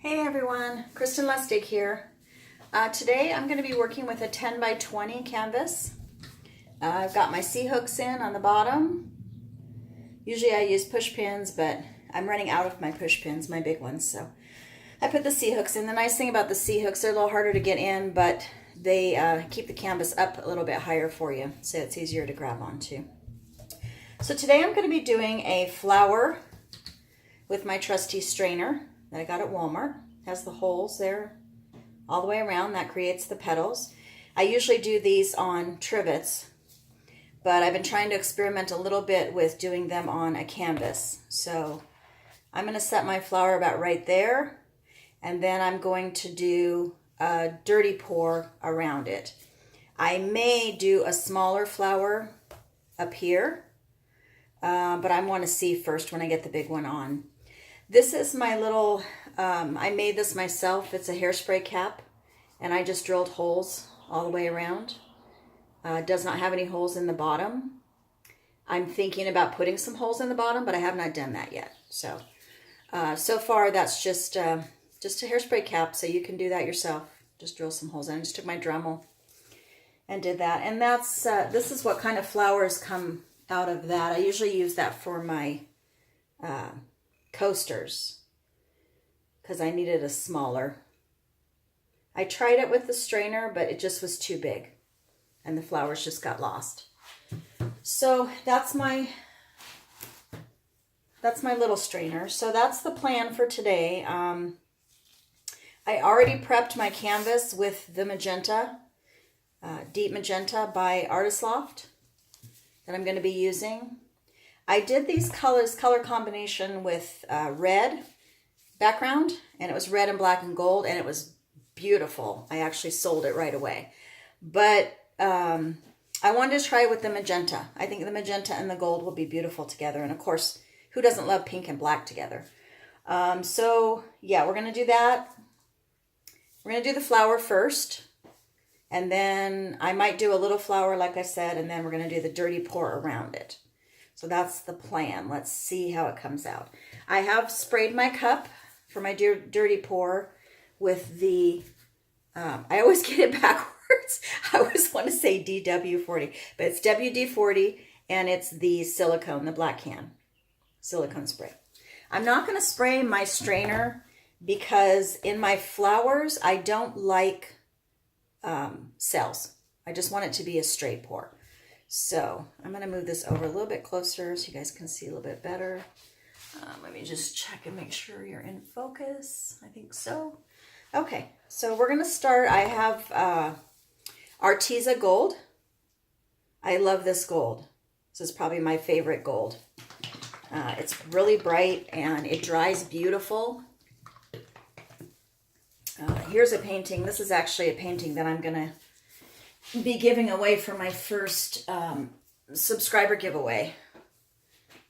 Hey everyone, Kristen Lustig here. Today I'm going to be working with a 10 by 20 canvas. I've got my C-hooks in on the bottom. Usually I use push pins, but I'm running out of my push pins, my big ones, so I put the C-hooks in. The nice thing about the C-hooks, they're a little harder to get in, but they keep the canvas up a little bit higher for you, so it's easier to grab onto. So today I'm going to be doing a flower with my trusty strainer that I got at Walmart. It has the holes there all the way around. That creates the petals. I usually do these on trivets, but I've been trying to experiment a little bit with doing them on a canvas. So I'm going to set my flower about right there, and then I'm going to do a dirty pour around it. I may do a smaller flower up here, but I want to see first when I get the big one on. This is my little, I made this myself. It's a hairspray cap, and I just drilled holes all the way around. It does not have any holes in the bottom. I'm thinking about putting some holes in the bottom, but I have not done that yet. So, so far that's just a hairspray cap, so you can do that yourself. Just drill some holes in. I just took my Dremel and did that. And that's, this is what kind of flowers come out of that. I usually use that for my coasters because I needed a smaller. I tried it with the strainer, but it just was too big and the flowers just got lost. So that's my little strainer. So that's the plan for today. I already prepped my canvas with the magenta, deep magenta by Arteza that I'm going to be using. I did these color combination with red background, and it was red and black and gold, and it was beautiful. I actually sold it right away. But I wanted to try it with the magenta. I think the magenta and the gold will be beautiful together. And of course, who doesn't love pink and black together? So yeah, we're going to do that. We're going to do the flower first. And then I might do a little flower, like I said, and then we're going to do the dirty pour around it. So that's the plan. Let's see how it comes out. I have sprayed my cup for my dirty pour with the, I always get it backwards. I always want to say DW40, but it's WD-40, and it's the silicone, the black can, silicone spray. I'm not going to spray my strainer because in my flowers, I don't like cells. I just want it to be a straight pour. So I'm going to move this over a little bit closer so you guys can see a little bit better. Let me just check and make sure you're in focus. I think so. Okay, so we're going to start. I have Arteza gold. I love this gold. This is probably my favorite gold. It's really bright and it dries beautiful. Here's a painting. This is actually a painting that I'm going to be giving away for my first subscriber giveaway.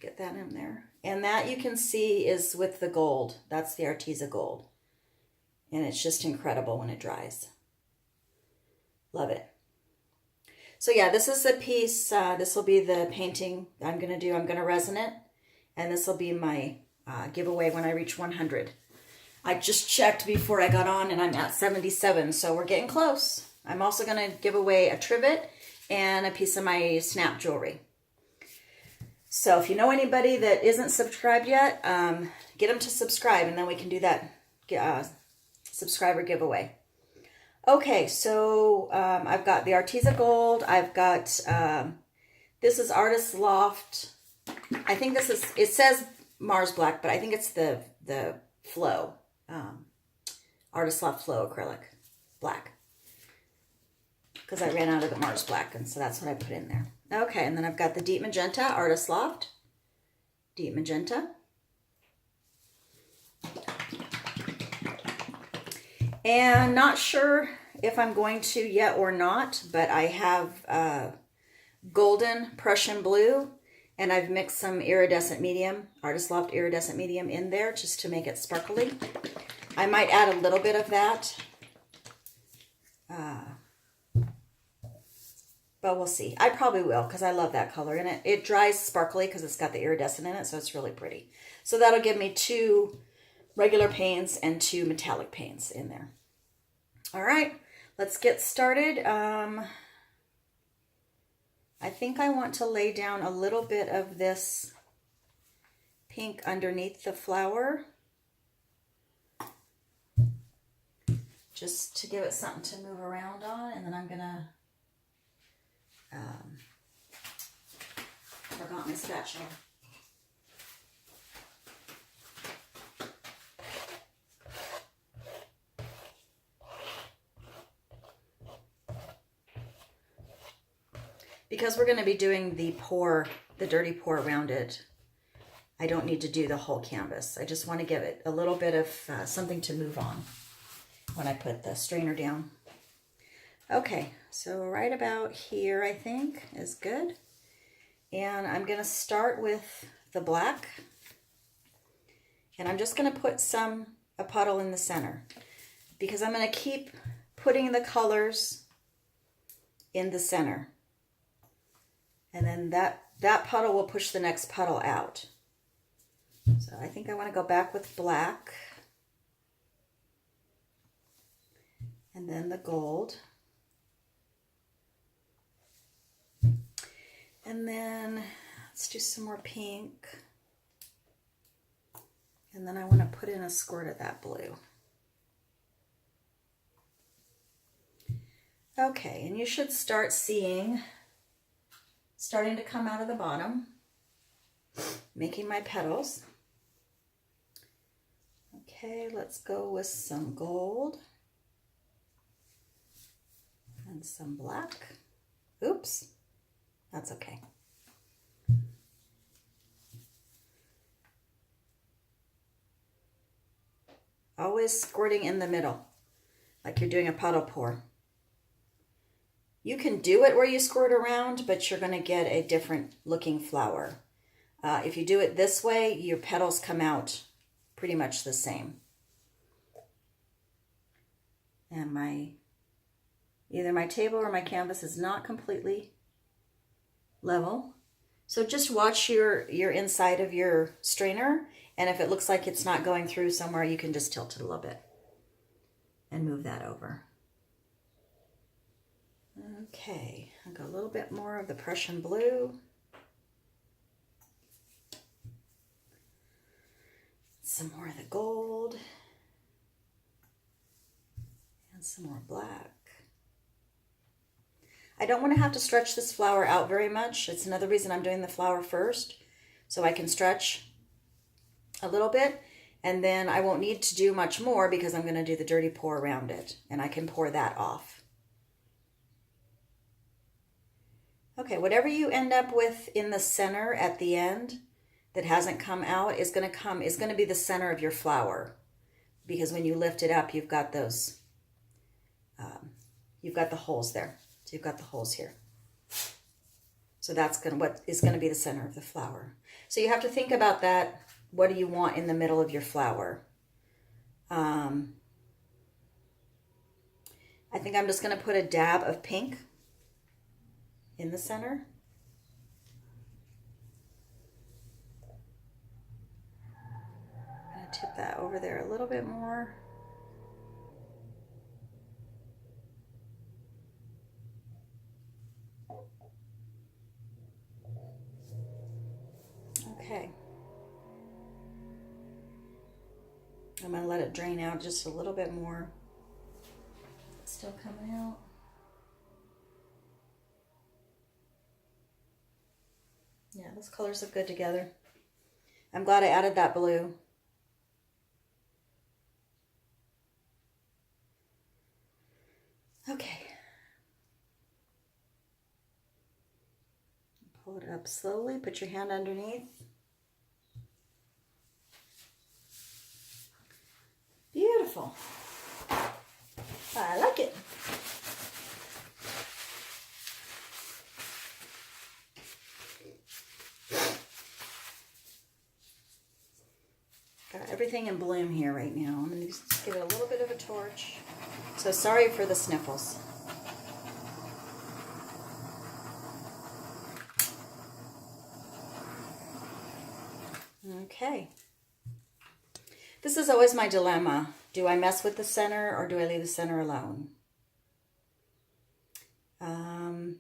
Get that in there. And that you can see is with the gold. That's the Arteza gold. And it's just incredible when it dries. Love it. So yeah, this is the piece. This will be the painting I'm going to do. I'm going to resin it. And this will be my giveaway when I reach 100. I just checked before I got on and I'm at 77. So we're getting close. I'm also going to give away a trivet and a piece of my snap jewelry. So if you know anybody that isn't subscribed yet, get them to subscribe and then we can do that subscriber giveaway. Okay, so I've got the Arteza gold. I've got, this is Artist Loft. I think this is, it says Mars Black, but I think it's the Flow. Artist Loft Flow acrylic black. Because I ran out of the Mars Black, and so that's what I put in there. Okay, and then I've got the deep magenta, Artist Loft. Deep magenta. And not sure if I'm going to yet or not, but I have golden Prussian blue, and I've mixed some iridescent medium, Artist Loft iridescent medium in there just to make it sparkly. I might add a little bit of that. But we'll see. I probably will because I love that color. And it dries sparkly because it's got the iridescent in it, so it's really pretty. So that'll give me two regular paints and 2 metallic paints in there. All right, let's get started. I think I want to lay down a little bit of this pink underneath the flower, just to give it something to move around on, and then I'm gonna, forgot my spatula. Because we're going to be doing the dirty pour around it, I don't need to do the whole canvas. I just want to give it a little bit of something to move on when I put the strainer down. Okay, so right about here I think is good. And I'm going to start with the black. And I'm just going to put a puddle in the center, because I'm going to keep putting the colors in the center. And then that puddle will push the next puddle out. So I think I want to go back with black. And then the gold. And then let's do some more pink. And then I want to put in a squirt of that blue. Okay, and you should start seeing starting to come out of the bottom, making my petals. Okay, let's go with some gold and some black. Oops, that's okay. Always squirting in the middle, like you're doing a puddle pour. You can do it where you squirt around, but you're going to get a different looking flower. If you do it this way, your petals come out pretty much the same. And either my table or my canvas is not completely level. So just watch your inside of your strainer, and if it looks like it's not going through somewhere, you can just tilt it a little bit and move that over. Okay, I'll go a little bit more of the Prussian blue. Some more of the gold. And some more black. I don't want to have to stretch this flower out very much. It's another reason I'm doing the flower first, so I can stretch a little bit, and then I won't need to do much more because I'm going to do the dirty pour around it, and I can pour that off. Okay, whatever you end up with in the center at the end that hasn't come out is going to be the center of your flower, because when you lift it up, you've got those, you've got the holes there. So you've got the holes here. So that's what is going to be the center of the flower. So you have to think about that. What do you want in the middle of your flower? I think I'm just going to put a dab of pink in the center. I'm going to tip that over there a little bit more. Okay. I'm going to let it drain out just a little bit more. It's still coming out. Yeah, those colors look good together. I'm glad I added that blue. Okay. Pull it up slowly. Put your hand underneath. Beautiful. I like it. Got everything in bloom here right now. I'm going to just give it a little bit of a torch. So sorry for the sniffles. Okay. This is always my dilemma. Do I mess with the center or do I leave the center alone? I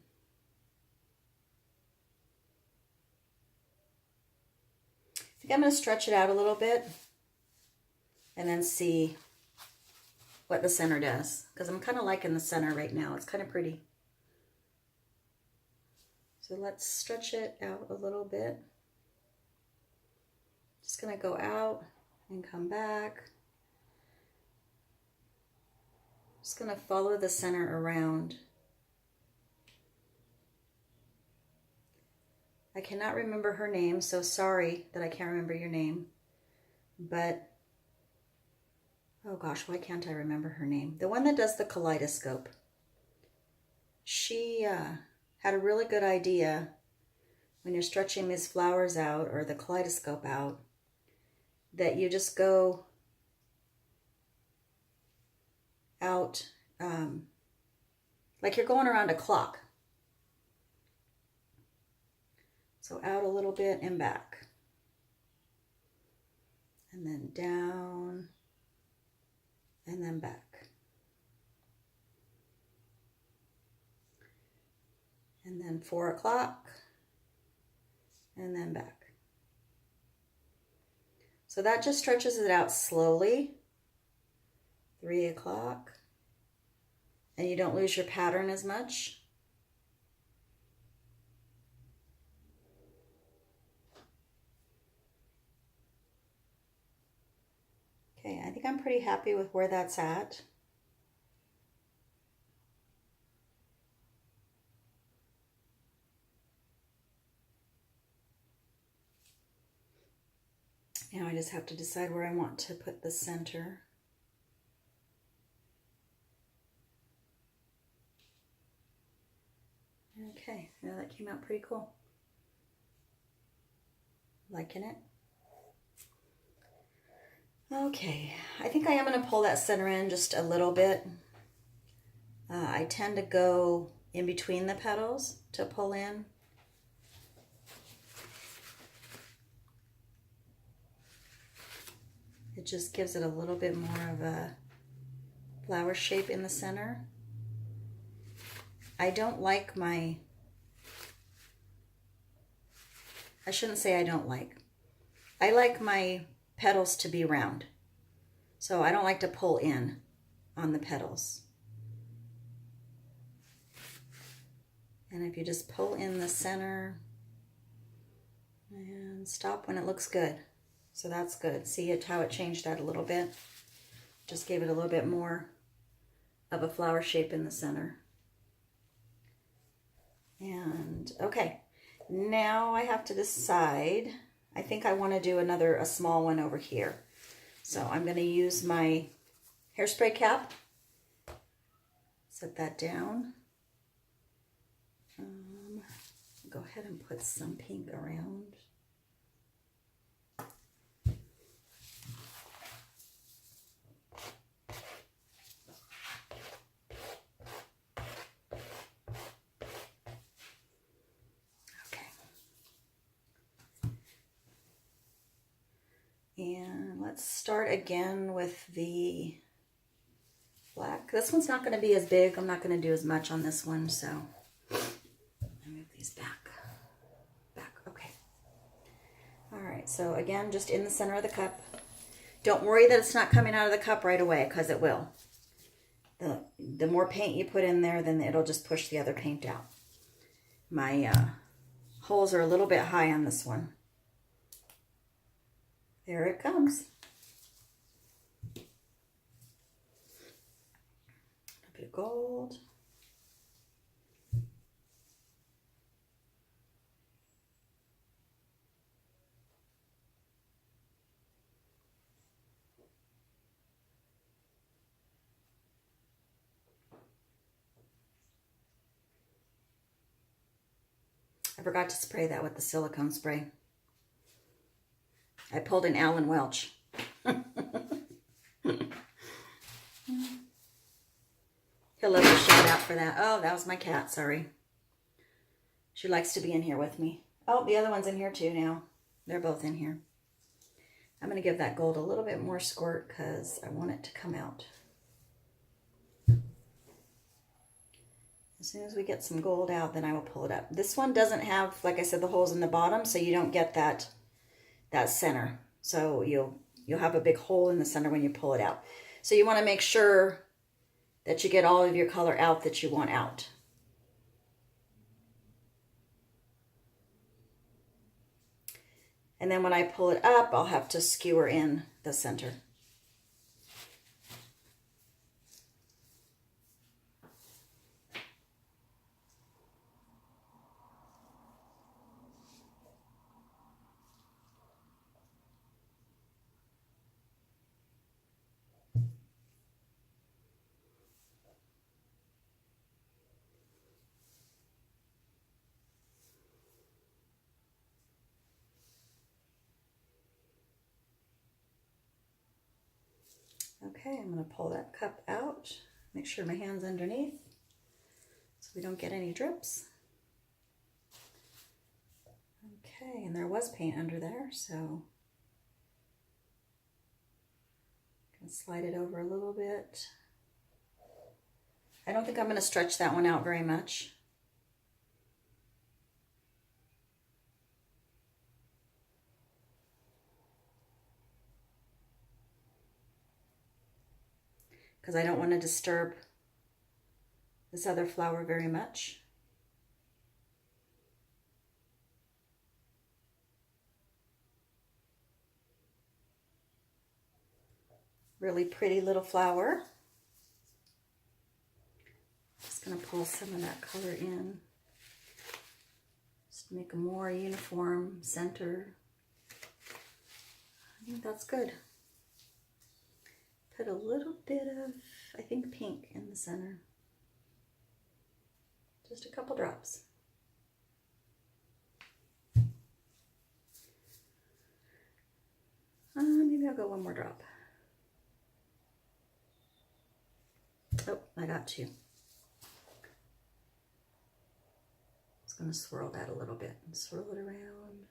think I'm going to stretch it out a little bit and then see what the center does, because I'm kind of liking the center right now. It's kind of pretty. So let's stretch it out a little bit. Just going to go out and come back. Just going to follow the center around. I cannot remember her name, so sorry that I can't remember your name. But, oh gosh, why can't I remember her name? The one that does the kaleidoscope. She had a really good idea when you're stretching these flowers out or the kaleidoscope out, that you just go out like you're going around a clock. So out a little bit and back. And then down and then back. And then 4 o'clock and then back. So that just stretches it out slowly. 3 o'clock. And you don't lose your pattern as much. Okay, I think I'm pretty happy with where that's at. Now I just have to decide where I want to put the center. Okay, now that came out pretty cool. Liking it. Okay, I think I am going to pull that center in just a little bit. I tend to go in between the petals to pull in. It just gives it a little bit more of a flower shape in the center. I don't like my, I shouldn't say I don't like. I like my petals to be round. So I don't like to pull in on the petals. And if you just pull in the center and stop when it looks good. So that's good. See it, how it changed that a little bit? Just gave it a little bit more of a flower shape in the center. And okay, now I have to decide. I think I want to do a small one over here. So I'm going to use my hairspray cap. Set that down. Go ahead and put some pink around. And let's start again with the black. This one's not going to be as big. I'm not going to do as much on this one, so I'll move these back. Okay. All right, so again, just in the center of the cup. Don't worry that it's not coming out of the cup right away, because it will. The more paint you put in there, then it'll just push the other paint out. My holes are a little bit high on this one. There it comes. A bit of gold. I forgot to spray that with the silicone spray. I pulled an Alan Welch. He'll love a shout out for that. Oh, that was my cat, sorry. She likes to be in here with me. Oh, the other one's in here too now. They're both in here. I'm going to give that gold a little bit more squirt because I want it to come out. As soon as we get some gold out, then I will pull it up. This one doesn't have, like I said, the holes in the bottom, so you don't get that center. So you'll have a big hole in the center when you pull it out. So you want to make sure that you get all of your color out that you want out. And then when I pull it up, I'll have to skewer in the center. Okay, I'm going to pull that cup out. Make sure my hand's underneath so we don't get any drips. Okay, and there was paint under there, so I can slide it over a little bit. I don't think I'm going to stretch that one out very much. Because I don't want to disturb this other flower very much. Really pretty little flower. Just going to pull some of that color in. Just make a more uniform center. I think that's good. Put a little bit of, I think, pink in the center. Just a couple drops. Maybe I'll go one more drop. Oh, I got two. Just going to swirl that a little bit and swirl it around.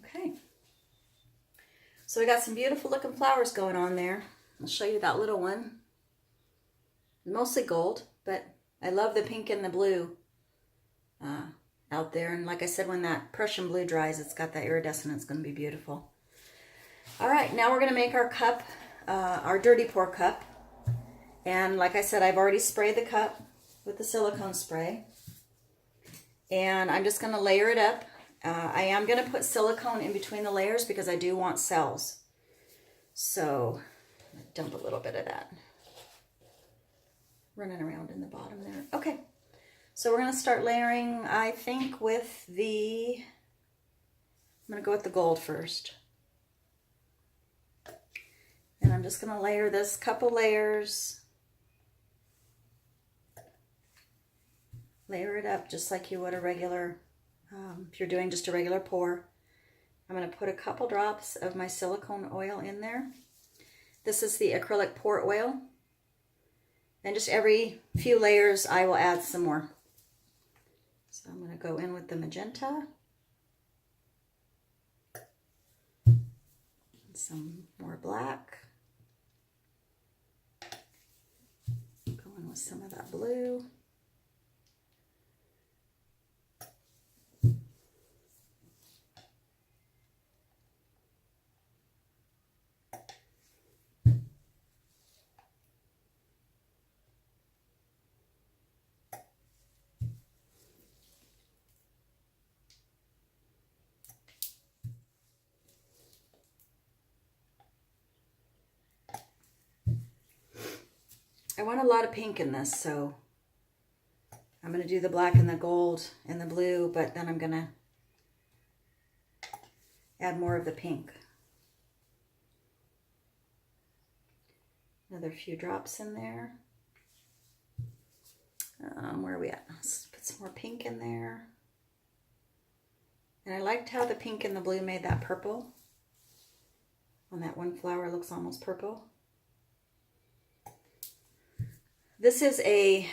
Okay, so we got some beautiful looking flowers going on there. I'll show you that little one. Mostly gold, but I love the pink and the blue out there. And like I said, when that Prussian blue dries, it's got that iridescent. It's going to be beautiful. All right, now we're going to make our cup, our dirty pour cup. And like I said, I've already sprayed the cup with the silicone spray. And I'm just going to layer it up. I am going to put silicone in between the layers because I do want cells. So I'm going to dump a little bit of that. Running around in the bottom there. Okay, so we're going to start layering, I think, with the, I'm going to go with the gold first. And I'm just going to layer this couple layers. Layer it up just like you would a regular, if you're doing just a regular pour. I'm going to put a couple drops of my silicone oil in there. This is the acrylic pour oil. And just every few layers, I will add some more. So I'm going to go in with the magenta. Some more black. Go in with some of that blue. I want a lot of pink in this, so I'm going to do the black and the gold and the blue, but then I'm going to add more of the pink. Another few drops in there. Where are we at? Let's put some more pink in there. And I liked how the pink and the blue made that purple. On that one flower, it looks almost purple. This is a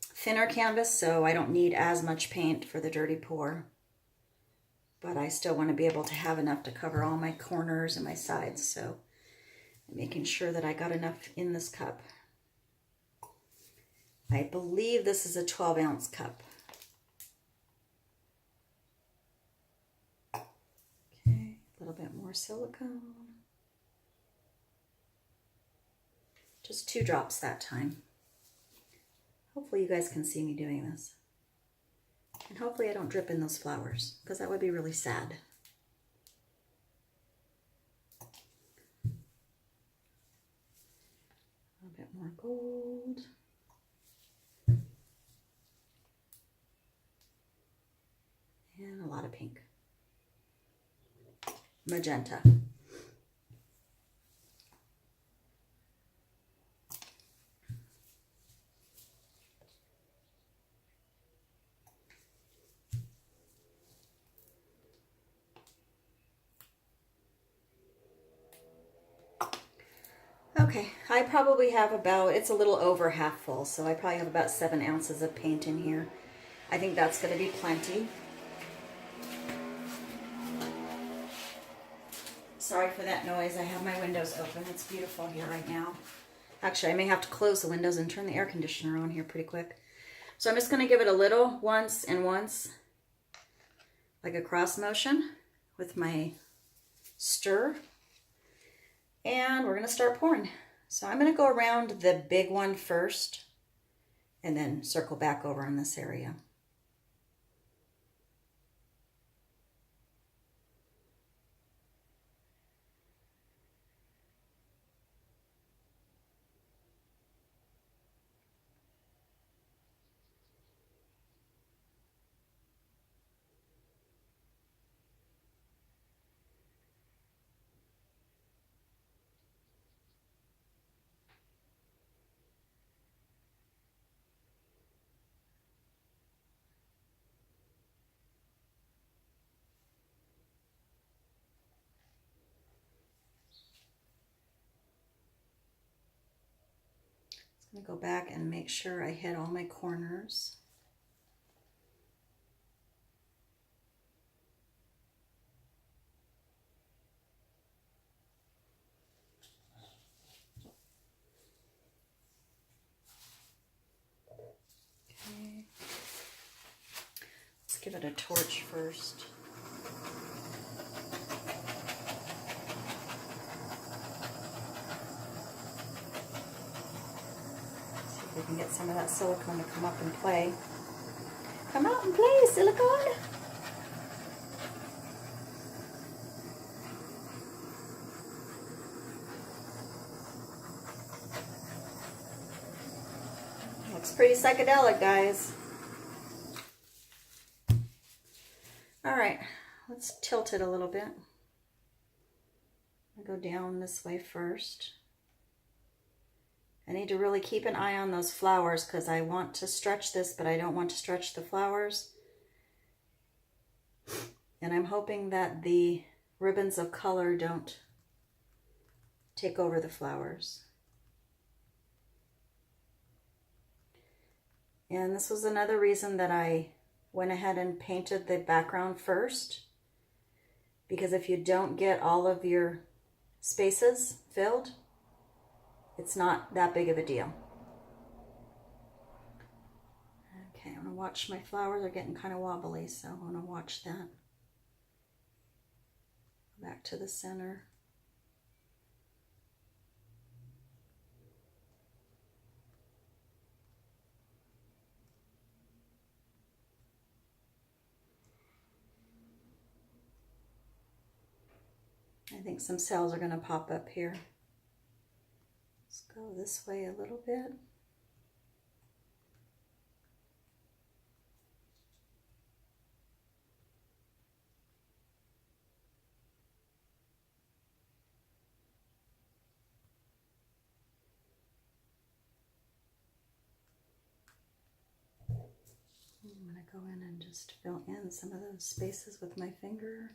thinner canvas, so I don't need as much paint for the dirty pour. But I still want to be able to have enough to cover all my corners and my sides, so I'm making sure that I got enough in this cup. I believe this is a 12-ounce cup. Okay, a little bit more silicone. Just 2 drops that time. Hopefully you guys can see me doing this. And hopefully I don't drip in those flowers, because that would be really sad. A bit more gold. And a lot of pink. Magenta. Okay, I probably have about, it's a little over half full, so I probably have about 7 ounces of paint in here. I think that's going to be plenty. Sorry for that noise. I have my windows open. It's beautiful here right now. Actually, I may have to close the windows and turn the air conditioner on here pretty quick. So I'm just going to give it a little once and once, like a cross motion with my stir. And we're going to start pouring. So I'm going to go around the big one first and then circle back over in this area. I'm going to go back and make sure I hit all my corners. Okay. Let's give it a torch first. We can get some of that silicone to come up and play. Come out and play, silicone! Looks pretty psychedelic, guys. Alright, let's tilt it a little bit. I'll go down this way first. I need to really keep an eye on those flowers because I want to stretch this, but I don't want to stretch the flowers. And I'm hoping that the ribbons of color don't take over the flowers. And this was another reason that I went ahead and painted the background first, because if you don't get all of your spaces filled, it's not that big of a deal. Okay, I'm going to watch my flowers. They're getting kind of wobbly, so I'm going to watch that. Back to the center. I think some cells are going to pop up here. Let's go this way a little bit. I'm going to go in and just fill in some of those spaces with my finger.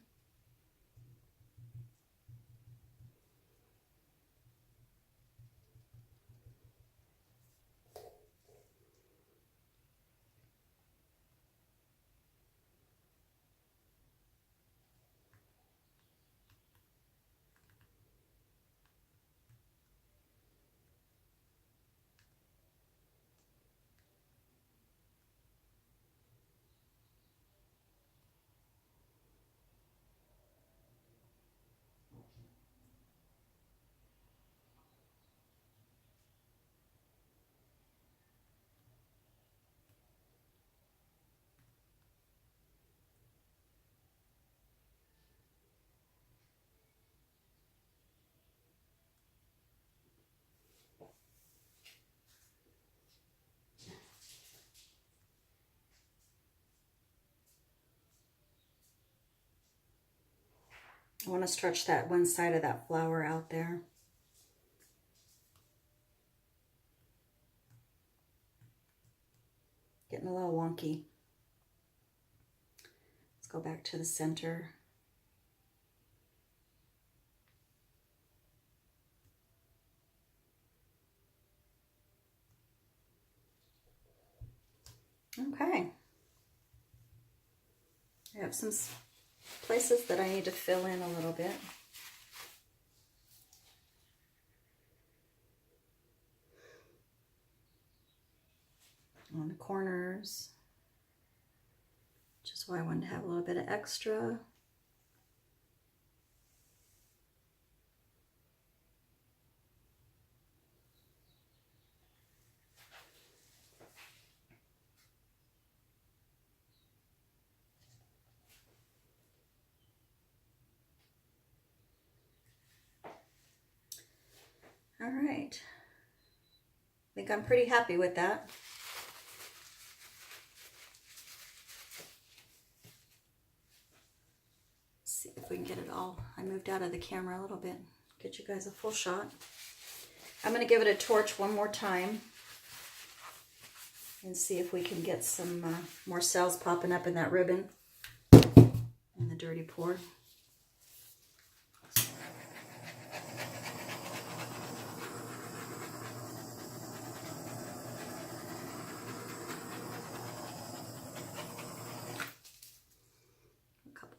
I want to stretch that one side of that flower out there. Getting a little wonky. Let's go back to the center. Okay. I have some places that I need to fill in a little bit. On the corners, which is why I wanted to have a little bit of extra. All right, I think I'm pretty happy with that. See if we can get it all. I moved out of the camera a little bit, get you guys a full shot. I'm going to give it a torch one more time and see if we can get some more cells popping up in that ribbon and the dirty pour.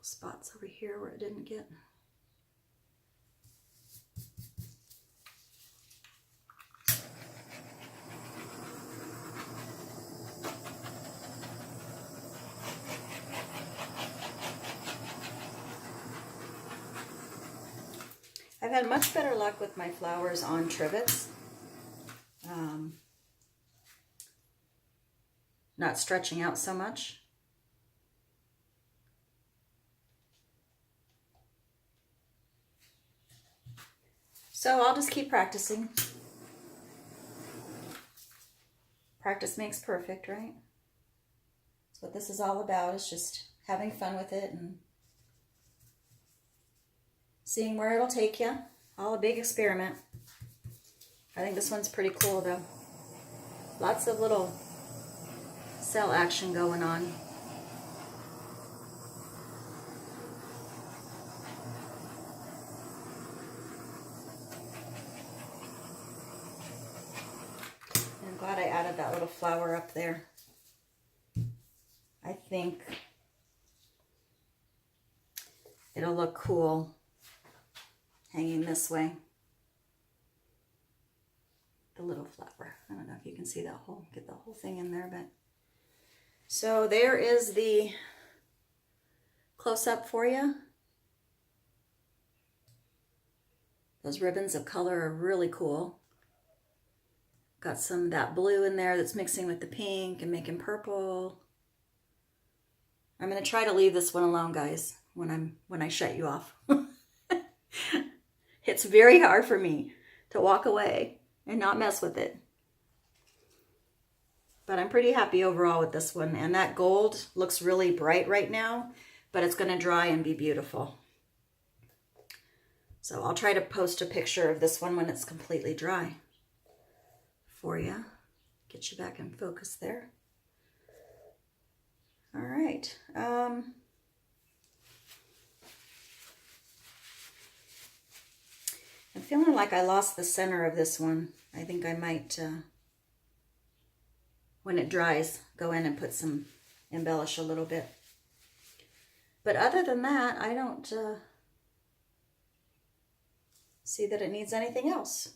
Spots over here where it didn't get. I've had much better luck with my flowers on trivets. Not stretching out so much. So I'll just keep practicing. Practice makes perfect, right? That's what this is all about, is just having fun with it and seeing where it'll take you. All a big experiment. I think this one's pretty cool though. Lots of little cell action going on. Glad I added that little flower up there. I think it'll look cool hanging this way. The little flower. I don't know if you can see that whole, get the whole thing in there, but. So there is the close-up for you. Those ribbons of color are really cool. Got some of that blue in there that's mixing with the pink and making purple. I'm going to try to leave this one alone, guys, when I shut you off. It's very hard for me to walk away and not mess with it. But I'm pretty happy overall with this one. And that gold looks really bright right now, but it's going to dry and be beautiful. So I'll try to post a picture of this one when it's completely dry for you. Get you back in focus there. All right. I'm feeling like I lost the center of this one. I think I might, when it dries, go in and put some, embellish a little bit. But other than that, I don't see that it needs anything else.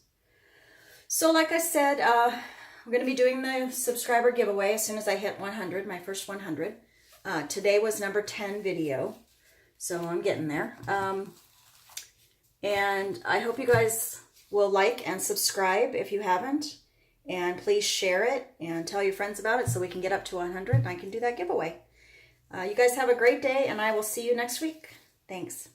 So like I said, I'm going to be doing the subscriber giveaway as soon as I hit 100, my first 100. Today was number 10 video, so I'm getting there. And I hope you guys will like and subscribe if you haven't. And please share it and tell your friends about it so we can get up to 100 and I can do that giveaway. You guys have a great day, and I will see you next week. Thanks.